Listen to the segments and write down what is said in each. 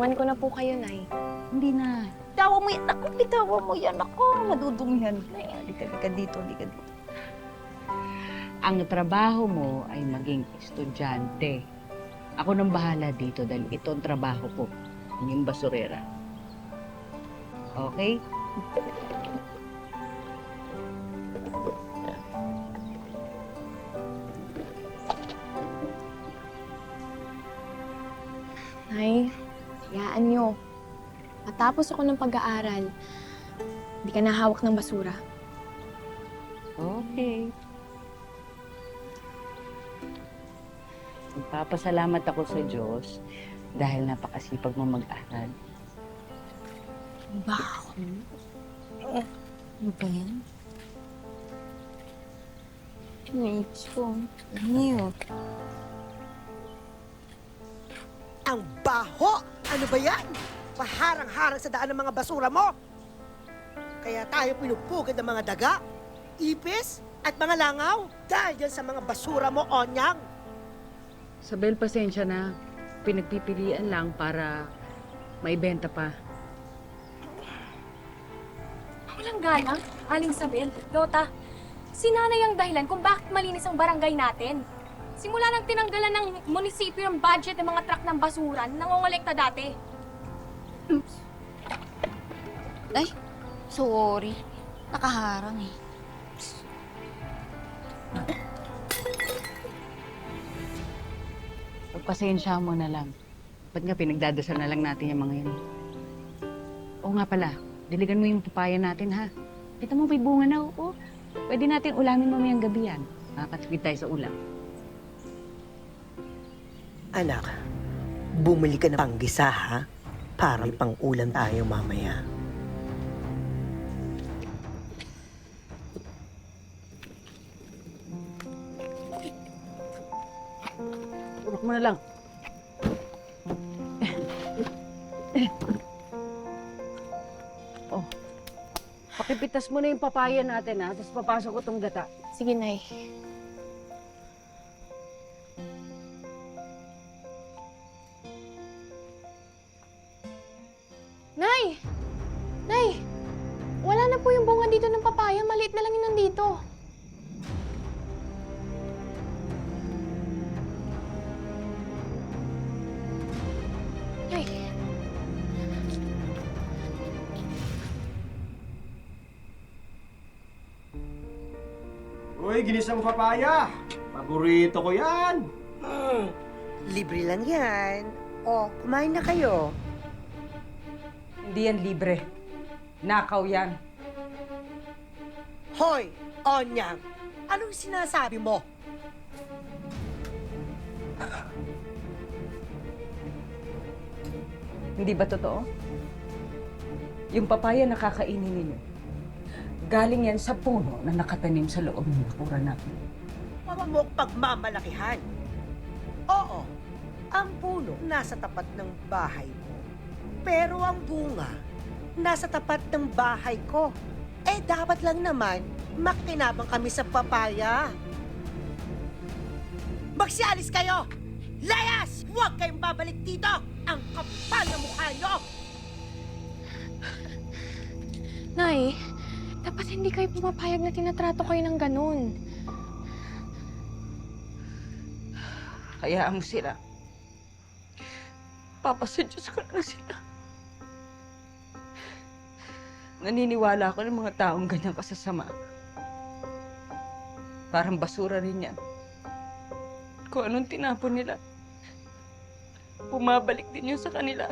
Iwan ko na po kayo, Nay. Hindi na. Bitawa mo yan. Ako, bitawa mo yan. Ako, madudumihan. Halika dito, halika dito. Ang trabaho mo ay maging estudyante. Ako nang bahala dito dahil ito ang trabaho ko. Maging basurera. Okay? Nay, hayaan niyo. Matapos ako ng pag-aaral, hindi ka nahawak ng basura. Okay. Magpapasalamat ako sa Diyos dahil napakasipag mo mag-aral. Baho. Ano ba yan? Mates ko. Ano? Ang baho! Ano ba yan? Paharang-harang sa daan ng mga basura mo. Kaya tayo pinupugad ng mga daga, ipis, at mga langaw dahil dyan sa mga basura mo, Onyang. Sabel, pasensya na. Pinagpipilian lang para maibenta pa. Walang galang, Aling Sabel, Lota. Si Nanay ang dahilan kung bakit malinis ang barangay natin. Simula nang tinanggalan ng munisipyo yung budget ng mga truck ng basura, nangongolekta dati. Ay, sorry. Nakaharang eh. Pagpasensya mo na lang. Ba't nga pinagdadasal na lang natin yung mga yun? Oo nga pala, diligan mo yung papaya natin ha. Kita mo may bunga na, oo. Pwede natin ulamin mamayang gabi yan. Nakakatipid tayo sa ulam. Anak, bumili ka ng panggisa, ha? Para may pang-ulam tayo mamaya. Urok mo na lang. Oh. Pakipitas mo na yung papaya natin ha, tapos papasok ko tong gata. Sige, Nay. Nay! Nay! Wala na po yung bunga dito ng papaya. Maliit na lang yun nandito. Nay! Uy, ginisang papaya! Paborito ko yan! Libre lang yan. O, kumain na kayo. Hindi yan libre. Nakaw yan. Hoy, Onyang! Anong sinasabi mo? Hindi ba totoo? Yung papaya na kakainin ninyo, galing yan sa puno na nakatanim sa loob ng bakuran natin. Huwag mo pagmamalakihan. Oo, ang puno nasa tapat ng bahay mo. Pero ang bunga nasa tapat ng bahay ko. Eh, dapat lang naman makinabang kami sa papaya. Magsialis kayo! Layas! Huwag kayong babalik dito! Ang kapal na mukha nyo! Nay, dapat hindi kayo pumapayag na tinatrato kayo ng ganun. Hayaan mo sila. Papasadyos ko na sila. Naniniwala ako ng mga taong ganyang kasasama. Parang basura rin yan. Kung anong tinapon nila, bumabalik din yun sa kanila.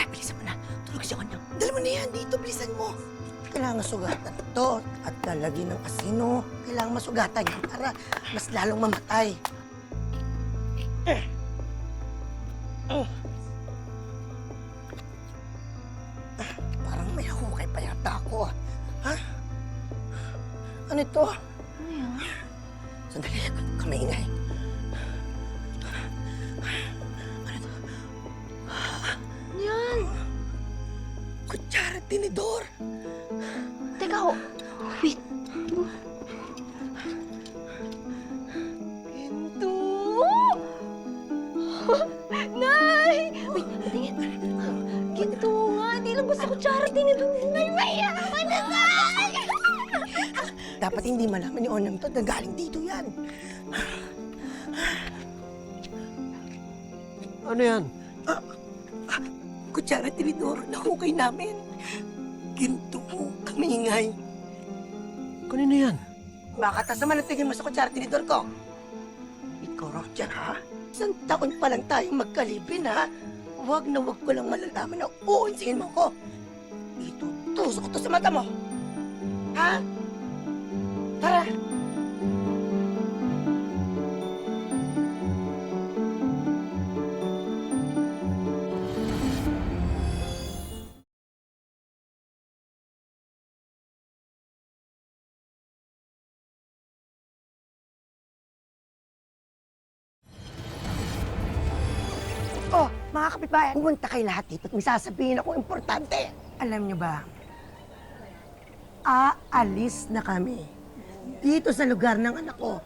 Bilisan mo na. Tulog si Onyang. Dala mo na yan dito. Bilisan mo. Kailangan sugatan to at lalagyan ng kasino. Kailangan masugatan yan para mas lalong mamatay. Parang may hukay pa yata ako. Ha? Ano ito? Ano yan? Sandali, kamaingay. Ano yan? Kutsara, tinidor. Teka ho. Wait. Ginto! Nay! Wait, tingin. Ginto nga. Di lang basta kutsara tinidor. Nay, mayaman na, Nay! Dapat hindi malaman ni Onam to na galing dito yan. Ano yan? Kutsara, tinidor, nahukay namin. Ginto, kamingay. Kanino yan? Baka tas naman ang tingin mo sa kutsara, tinidor ko. Ikaw raw dyan, ha? Isang taon pa lang tayong magkalipin, ha? Huwag na huwag ko lang malalaman na uunsingin mo ko. Itutusok ko to sa mata mo. Ha? Tara! Oh, mga kapitbahay, pumunta kayo lahat dito at may sasabihin ako importante. Alam niyo ba, aalis na kami dito sa lugar ng anak ko.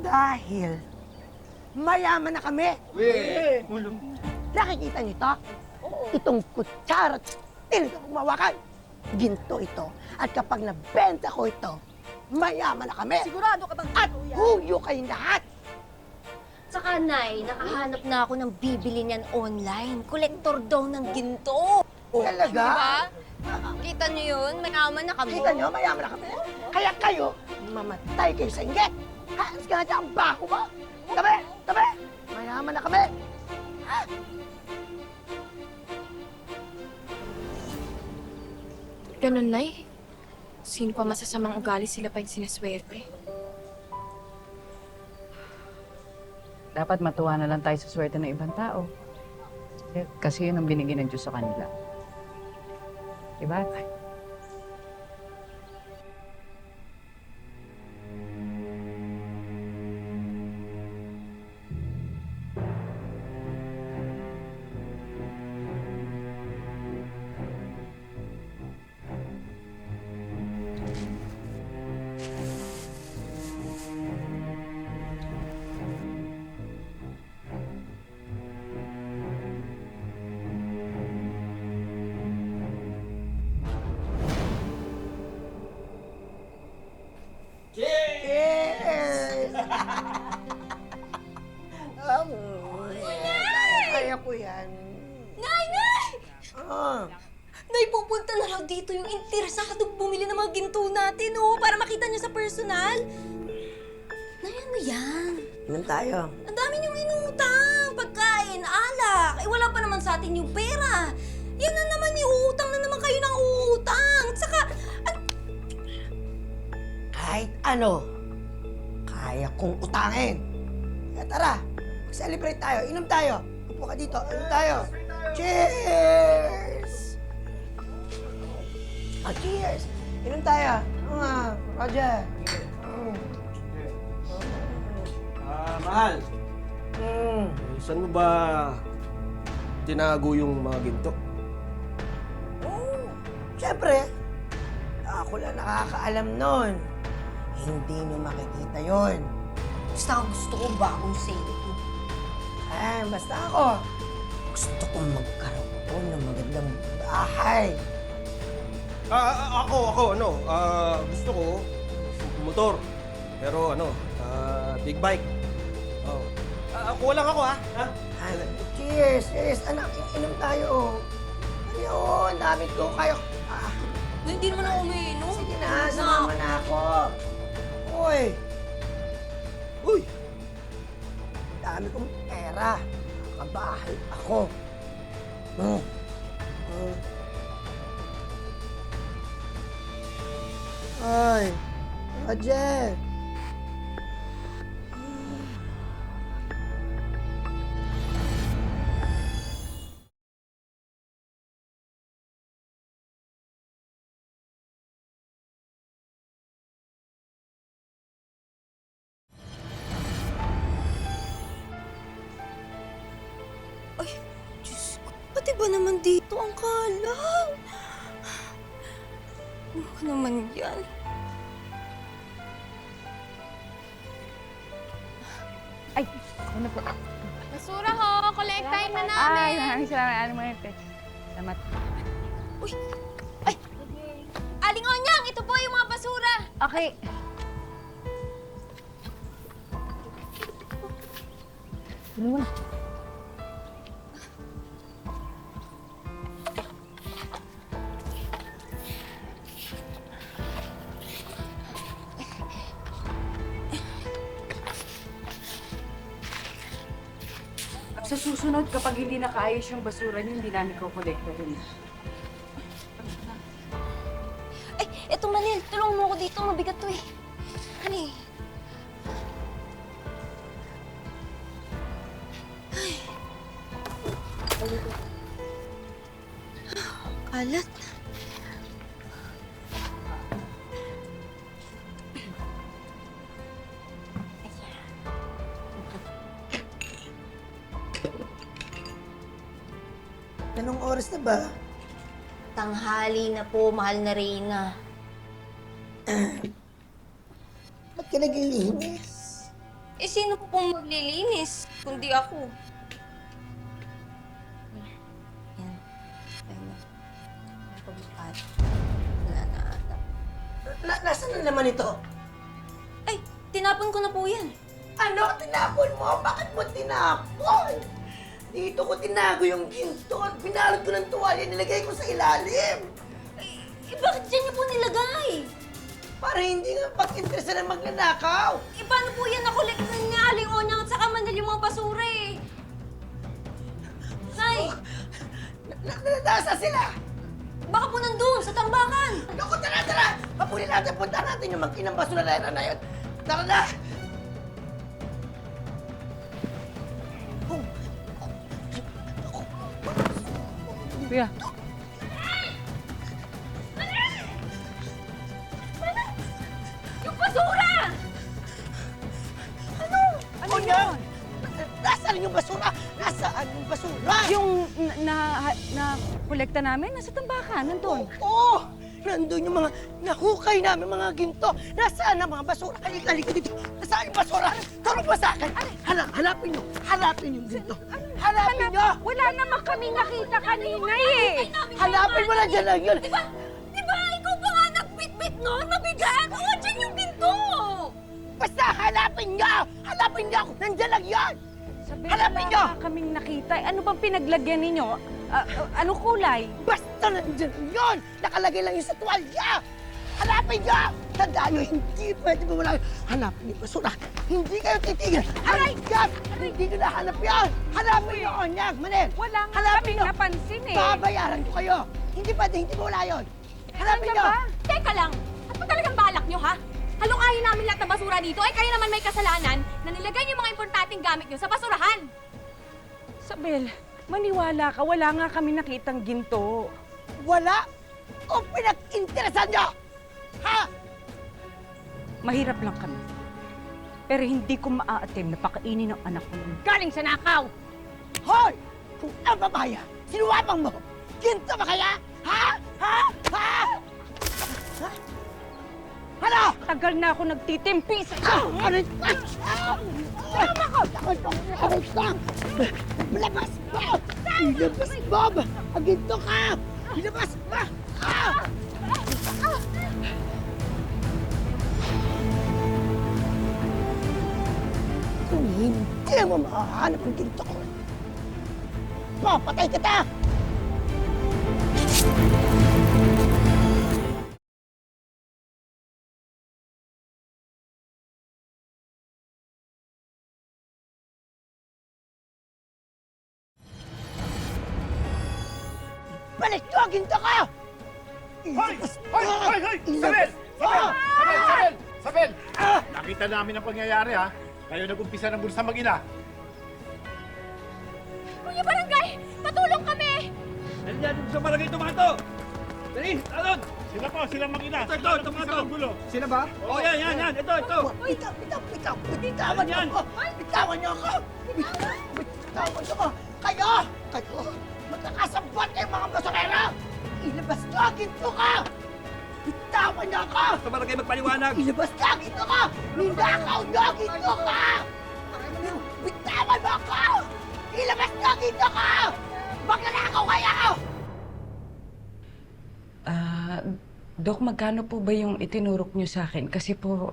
Dahil mayaman na kami. Nakikita niyo to? Itong kutsara at tinidor kong mawakan. Ginto ito. At kapag nabenta ko ito, mayaman na kami. Sigurado ka bang At huyo kayong lahat. Saka, Nay, nakahanap na ako ng bibili niyan online. Kolektor daw ng ginto. Talaga? Diba? Kita niyo yun? Mayaman na kami. Kita nyo, mayaman na kami. Kaya kayo, mamatay kayo sa inggit. Halos ka nga dyan ang bako mo. Tabi! Tabi! Mayaman na kami. Ha? Ganun, Nay. Sino pa masasamang ugali sila pa yung sinaswerte? Dapat matuwa na lang tayo sa swerte ng ibang tao. Kasi yun ang binigyan ng Diyos sa kanila. Diba? Yes! Kaya ko yan. Nay! Ah, Nay, pupunta na raw dito yung interesado bumili ng mga ginto natin, oh, para makita niyo sa personal. Nay, ano yan? inom tayo. Ang dami niyong inutang. Pagkain, alak. Eh, wala pa naman sa atin yung pera. Yan na naman, iuutang na naman kayo ng uutang. At saka, Kahit ano, kaya kong utangin. Kaya tara, mag-celebrate tayo. Inom tayo. Upo ka dito. Inom tayo. Cheers! Cheers! Inom tayo. Roger. Mahal. Mm. Saan mo ba tinago yung mga ginto? Oh, siyempre, ako lang nakakaalam nun. Hindi nyo makikita yon. gusto ko bagong sale. Basta ako, gusto kong magkaroon ng magandang bahay. Gusto ko motor. Pero big bike. Oh. Kuha lang ako, ha? Cheers! Cheers! Anak, inom tayo. Ayun, dami ko kayo. Hindi naman ako umiinom. Sige na, sumama na ako. Uy! Uy! Dami kong pera. Nakabahay ako. Ay, Roger. ba naman dito ang kalang? Ano ka naman yan? Ay, ano po? Basura ho! Kolektahin na namin! Ay, maraming salamat. Ano mo yung text? Salamat. Aling Onyang, ito po yung mga basura! Okay. Ano mo na? Sa susunod, kapag hindi nakaayos yung basura niyo, hindi namin kukolekta rin. Ay, eto Manil, tulungan mo ako dito. Mabigat to eh. Ano eh? Ay. Kalat. Anong oras na ba? Tanghali na po, mahal na Reyna. Ba't ka naglilinis? Eh, sino po pong maglilinis? Kundi ako. Yan. Ayun na. Pagbukat. Wala na ata. Nasaan na naman ito? Ay, tinapon ko na po yan. Ano? Tinapon mo? Bakit mo tinapon? Dito ko tinago yung ginto at binalot ko ng tuwalya, nilagay ko sa ilalim. Eh, bakit dyan niyo po nilagay? Para hindi nga pag-interesa na magnanakaw. Eh, paano po yan nakolekta ni Aling Onyang at saka Manil yung mga basura eh? Nay, Nasa sila? baka po nandun, sa tambakan. Naku, tara! Papunin natin, punta natin yung mag-inang basura na yun. Tara na! Kuya. Yung basura! Ano yan? Nasaan yung basura? Nasaan yung basura? Yung na-kolekta namin, nasa tambakan, nandun. Oo! Nandun yung mga nahukay namin mga ginto. Nasaan ang mga basura? Halika dito. Nasaan yung basura? Tarong ba sa akin? Hanapin nyo. Hanapin yung ginto. Hanapin nyo! Wala naman kami nakita kanina eh. Hanapin mo na dyan lang yun. Di ba ikaw pa nga nagbitbit noon? Mabigat! Oo, dyan yung ginto! Basta hanapin nyo! Hanapin nyo! Nandyan lang yun! Sabi, Hanapin wala niyo! nga kaming nakita. Ano bang pinaglagyan ninyo? Anong kulay? Basta nandyan yun! Nakalagay lang yun sa tuwalya! Hanapin nyo! Tandaan nyo, hindi pwede mawala yun. Hanapin yung basura. Hindi kayo titigil. Aray! Yan! Hindi nyo nahanap yan! Hanapin nyo, Onyag! Manel! Wala nga Hanapin kaming nyo! napansin eh. Babayaran ko kayo! Hindi pwede, hindi mawala yun! Hanapin Ano nyo! ba? Teka lang! Ano ba talagang balak nyo, ha? Halukayin namin lahat ng basura dito, ay kayo naman may kasalanan na nilagay yung mga importanteng gamit nyo sa basurahan! Sabel, maniwala ka. Wala nga kami nakitang ginto. Wala! O pinag-interesan nyo! Ha? Mahirap lang kami. Pero hindi ko maa-attempt na pakainin ng anak ko ng galing sa nakaw! Hoy! Kung ang babaya, sinuwapang mo! Ginto ba kaya? Ha? Ha? Ha? Ha? Ano? Tagal na ako nagtitimpi sa Ano? Tama ko! Ilabas mo! Ilabas mo! Aginto ka! Ilabas mo! Kung hindi mo mahahanap ang ginto ko, papatay kita! Balik ko ang ginto ko! Hoy! Hoy! Hoy! Hoy! Sabel! Sabel! Sabel! Nakita namin ang pangyayari, ha? Kayo nag-umpisa ng bulsa mag-ina. Kuya Barangay! Patulong kami! Nandiyan sa barangay Tomato! Dali! Talon! Sila po, silang mag-ina. Ito, Tomato! Sila ba? Oo, yan. Ito. Bitawan niyo ako! Bitawan niyo ako! Bitawan niyo ako! Kayo! Magkakasabot Ilabas niyo ang ginto ko! Bitawan niyo ako! Sa barangay magpaliwanag! Ilabas niyo ang ginto ko! Ninakaw niyo ang ginto ko! Bitawan mo ako! Ilabas niyo ang ginto ko! Magnanakaw kayo! Dok, magkano po ba yung itinurok niyo sa akin? Kasi po...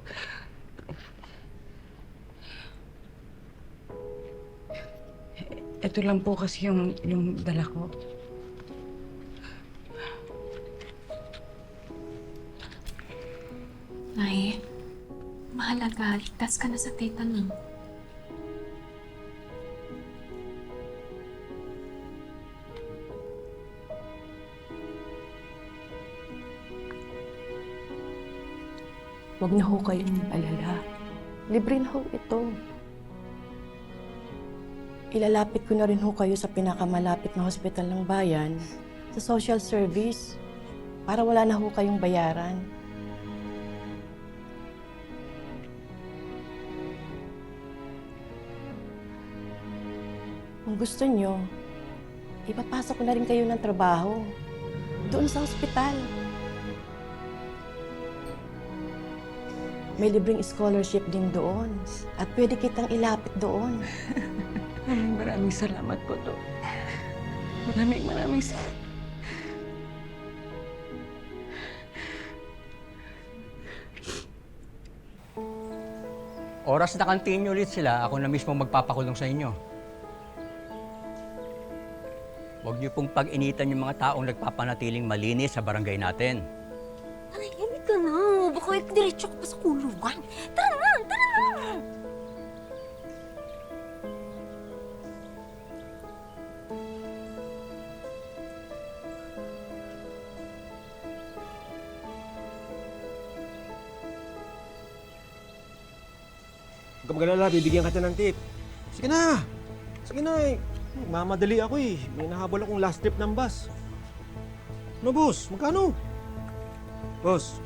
Ito lang po kasi yung dala ko. Nay, mahalaga. Ligtas ka na sa tita mo. Huwag na ho kayong alala. Libre na ho ito. Ilalapit ko na rin ho kayo sa pinakamalapit na hospital ng bayan, sa social service, para wala na ho kayong bayaran. Kung gusto nyo, ipapasok ko na rin kayo ng trabaho doon sa hospital. May libreng scholarship din doon at pwede kitang ilapit doon. Maraming salamat po, Dok. Maraming salamat. Oras na continue ulit sila, ako na mismo magpapakulong sa inyo. Huwag niyo pong pag-initan yung mga taong nagpapanatiling malinis sa barangay natin. Ay, hindi ka na. Baka diretso ka pa sa kulungan. Tara na, tara na. Huwag ka mag-alala, bibigyan kita ng tip. Sige na! Sige na eh. Mamadali ako eh. May nahabol akong last trip ng bus. Ano, boss? Magkano? Boss?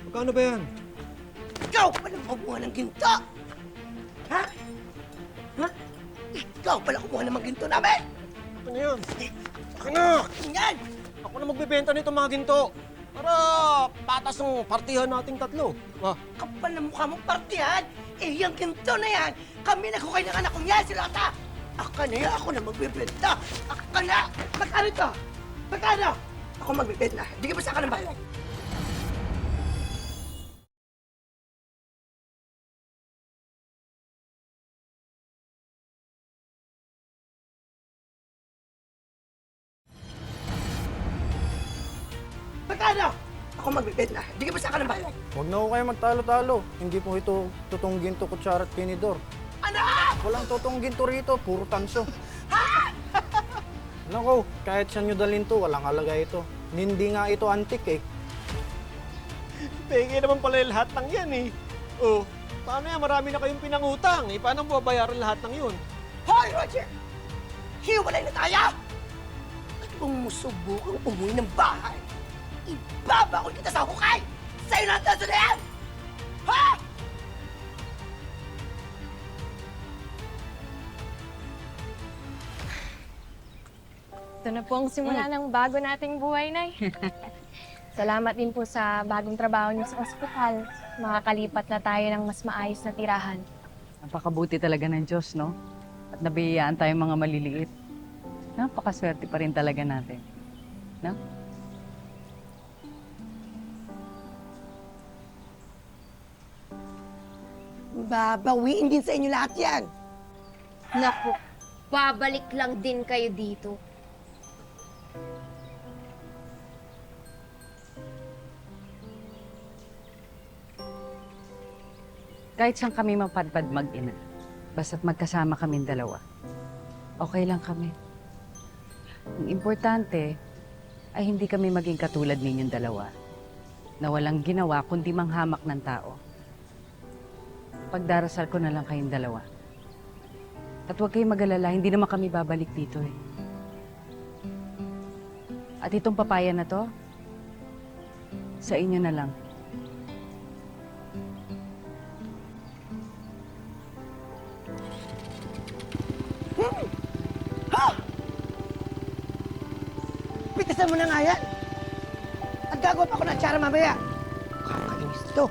Magkano ba yan? Ikaw pala kumuha ng ginto! Ha? Ha? Ikaw pala kumuha ng mga ginto namin! Ano yan? Akin na! Yan! Ako na magbebenta nito mga ginto. Para patas ng partihan nating tatlo. Ah, Kapal na mukha mong partihan! Eh, yung ginto na yan! Kami naghukay ng anak kong yan, si Lota! Aka na yan, ako na magbibenta! Aka na! Magkano ito? Magkano? Ako magbibenta. Bigyan mo sa akin ng bayad. Magkano? Ako magbibenta. Bigyan mo sa akin ng bayad. huwag na ho kayo magtalo-talo. Hindi po ito totoong ginto, kutsara at tinidor. Ano? Walang totoong ginto rito, puro tanso. Alam ko, kahit saan nyo dalhin to, walang halaga ito. Hindi nga ito antik eh. Penge naman pala yung lahat ng yan eh. Oh, paano yan? Marami na kayong pinangutang. Eh, paano babayaran lahat ng yun? Hoy, Roger! Hiwalay na tayo! At kung musubukang umuwi ng bahay, ibabakol kita sa hukay! Sa'yo na ang tanso na yan! Ha? Ito na po ang simula ng bago nating buhay, Nay. Salamat din po sa bagong trabaho niyo sa ospital. Makakalipat na tayo ng mas maayos na tirahan. Napakabuti talaga ng Diyos, no? At nabiyayaan tayong mga maliliit. Napakaswerte pa rin talaga natin. No? Babawiin din sa inyo lahat yan! Naku, babalik lang din kayo dito. Kahit saan kami mapadpad mag-ina, basta't magkasama kaming dalawa, okay lang kami. Ang importante ay hindi kami maging katulad ninyong dalawa na walang ginawa kundi manghamak ng tao. Pagdarasal ko na lang kayong dalawa. At huwag kayong mag-alala, hindi naman kami babalik dito eh. At itong papaya na to, sa inyo na lang. Pitisan mo na nga yan! At gagawa pa ako ng tsara mamaya! Kakainis to!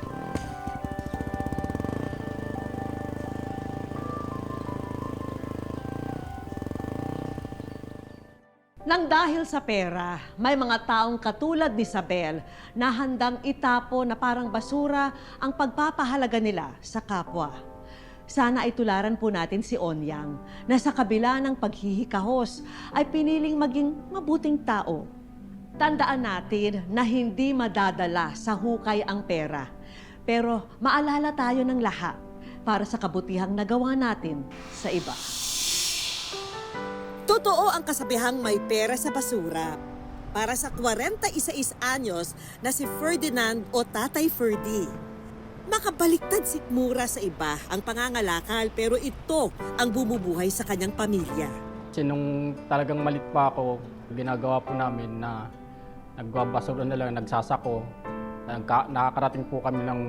Nang dahil sa pera, may mga taong katulad ni Isabel na handang itapo na parang basura ang pagpapahalaga nila sa kapwa. Sana ay tularan po natin si Onyang na sa kabila ng paghihikahos ay piniling maging mabuting tao. Tandaan natin na hindi madadala sa hukay ang pera. Pero maalala tayo ng lahat para sa kabutihang nagawa natin sa iba. Totoo ang kasabihang may pera sa basura. Para sa 46 anyos na si Ferdinand o Tatay Ferdy. Makabaliktad sikmura sa iba ang pangangalakal pero ito ang bumubuhay sa kanyang pamilya. Kasi nung talagang malit pa ako, ginagawa po namin na nagbabasura na lang, nagsasako. Nakakarating po kami ng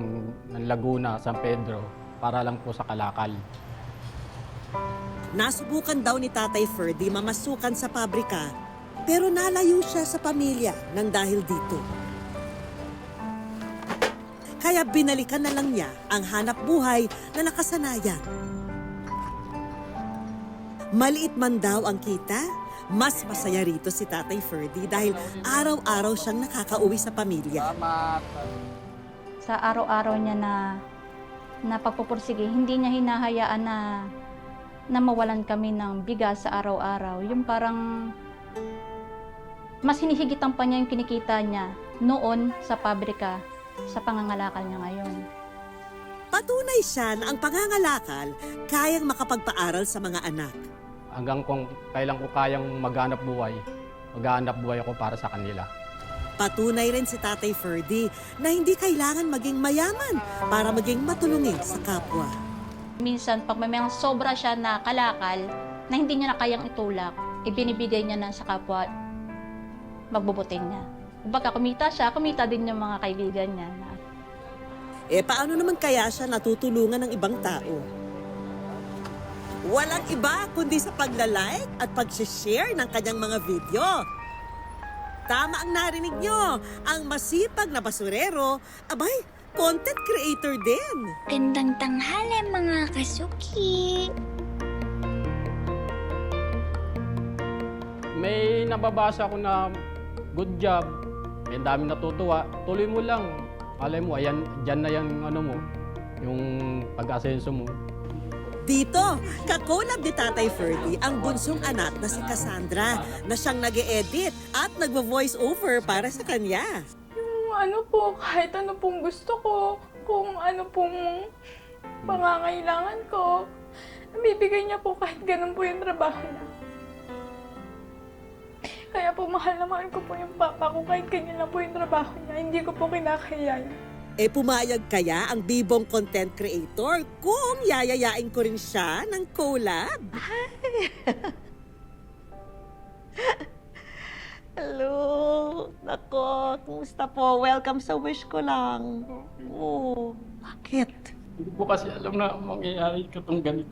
Laguna, San Pedro para lang po sa kalakal. Nasubukan daw ni Tatay Ferdy mamasukan sa pabrika, pero nalayo siya sa pamilya nang dahil dito. Kaya binalikan na lang niya ang hanap buhay na nakasanayan. Maliit man daw ang kita, mas masaya rito si Tatay Ferdy dahil araw-araw siyang nakakauwi sa pamilya. Sa araw-araw niya na pagpupursige, hindi niya hinahayaan na mawalan kami ng bigas sa araw-araw. Yung parang mas hinihigitan pa niya yung kinikita niya noon sa pabrika sa pangangalakal niya ngayon. Patunay siya na ang pangangalakal kayang makapagpaaral sa mga anak. Hanggang kung kailan ko kayang maghanap buhay ako para sa kanila. Patunay rin si Tatay Ferdy na hindi kailangan maging mayaman para maging matulungin sa kapwa. Minsan, pag may mga sobra siya na kalakal, na hindi niya na kayang itulak, ibinibigay niya na sa kapwa, magbubutin niya. Pagka kumita siya, kumita din yung mga kaibigan niya. Paano naman kaya siya natutulungan ng ibang tao? Walang iba kundi sa pagla-like at pag-share ng kanyang mga video. Tama ang narinig nyo, ang masipag na basurero, abay, content creator din. Gandang tanghali mga kasuki. May nababasa ko na good job, may dami natutuwa, tuloy mo lang. Alay mo, ayan, dyan na yung yung pag-asenso mo. Dito, kakolab ni Tatay Ferdy ang bunsong anak na si Cassandra na siyang nag-e-edit at nagvo-voice over para sa kanya. Kahit ano pong gusto ko, kung ano pong pangangailangan ko, nabibigay niya po kahit ganun po yung trabaho niya. Kaya po mahal na mahal ko po yung papa ko kahit ganyan lang po yung trabaho niya. Hindi ko po kinakaya. Pumayag kaya ang bibong content creator kung yayayain ko rin siya ng collab? Hello! Nako, kumusta po? Welcome sa wish ko lang. Oo. Bakit? Hindi po kasi alam na mangyayari katong ganito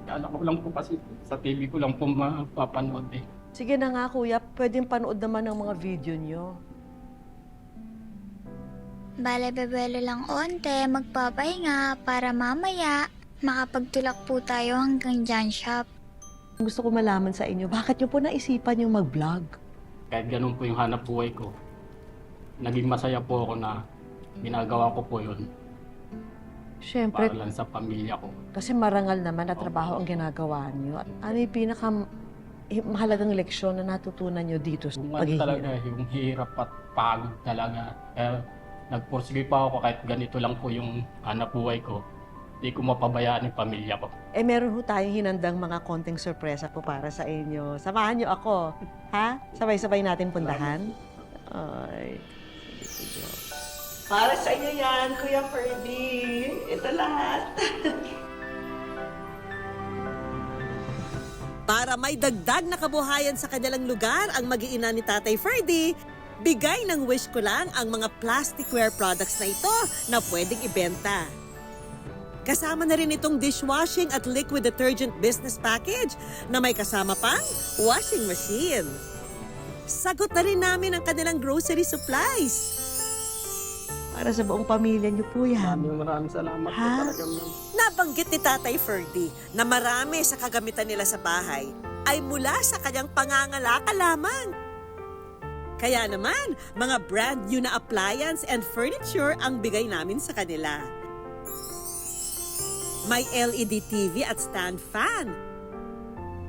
Kala ko lang po kasi sa TV ko lang po mapapanood Sige na nga kuya, pwedeng panood naman ng mga video nyo. Bale-bebelo lang onte, magpapahinga para mamaya makapagtulak po tayo hanggang John Shop. Gusto ko malaman sa inyo, bakit nyo po naisipan yung mag-vlog? Kahit ganun po yung hanap buhay ko, naging masaya po ako na ginagawa ko po yun. Siyempre, Para lang sa pamilya ko. kasi marangal naman na trabaho ang ginagawa nyo. At ano yung mahalagang leksyon na natutunan nyo dito sa Yung talaga, paghihirap? yung hirap at pagod talaga. Kaya nagpursige pa ako kahit ganito lang po yung hanap buhay ko. Hindi ko mapabayaan yung pamilya ko. Meron ho tayong hinandang mga konting sorpresa po para sa inyo. Samahan nyo ako. Ha? Sabay-sabay natin puntahan. Ay. Para sa inyo yan, Kuya Ferdy. Ito lahat. Para may dagdag na kabuhayan sa kanilang lugar ang mag-iina ni Tatay Ferdy, bigay ng wish ko lang ang mga plasticware products na ito na pwedeng ibenta. Kasama na rin itong dishwashing at liquid detergent business package na may kasama pang washing machine. Sagot na rin namin ang kanilang grocery supplies. Para sa buong pamilya niyo po yan. Maraming salamat po Ha? talaga, ma'am. Nabanggit ni Tatay Ferdy na marami sa kagamitan nila sa bahay ay mula sa kanyang pangangalaka lamang. Kaya naman, mga brand new na appliance and furniture ang bigay namin sa kanila. May LED TV at stand fan.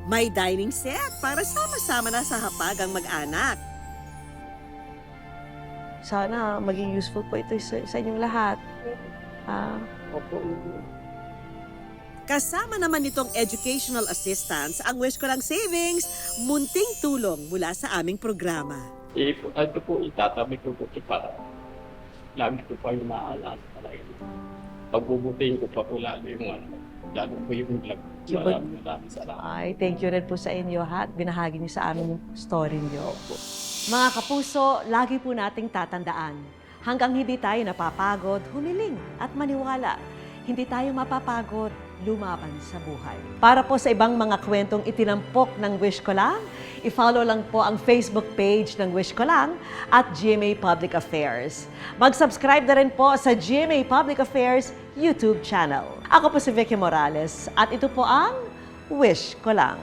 May dining set para sama-sama na sa hapag ang mag-anak. Sana maging useful po ito sa inyong lahat. Kasama naman nitong educational assistance ang Wish Ko Lang Savings, munting tulong mula sa aming programa. Ito po, itatabi ko po para lagi ko pa yung maaalala talaga. Pagbubutihin ko pa po lalo yung lalo po yung vlog. Maraming salamat. Ay, thank you rin po sa inyo ha, at binahagi niyo sa amin yung story niyo. Mga kapuso, lagi po nating tatandaan, hanggang hindi tayo napapagod, humiling at maniwala. Hindi tayo mapapagod, lumaban sa buhay. Para po sa ibang mga kwentong itinampok ng Wish Ko Lang, i-follow lang po ang Facebook page ng Wish Ko Lang at GMA Public Affairs. Mag-subscribe na rin po sa GMA Public Affairs YouTube channel. Ako po si Vicky Morales at ito po ang Wish Ko Lang.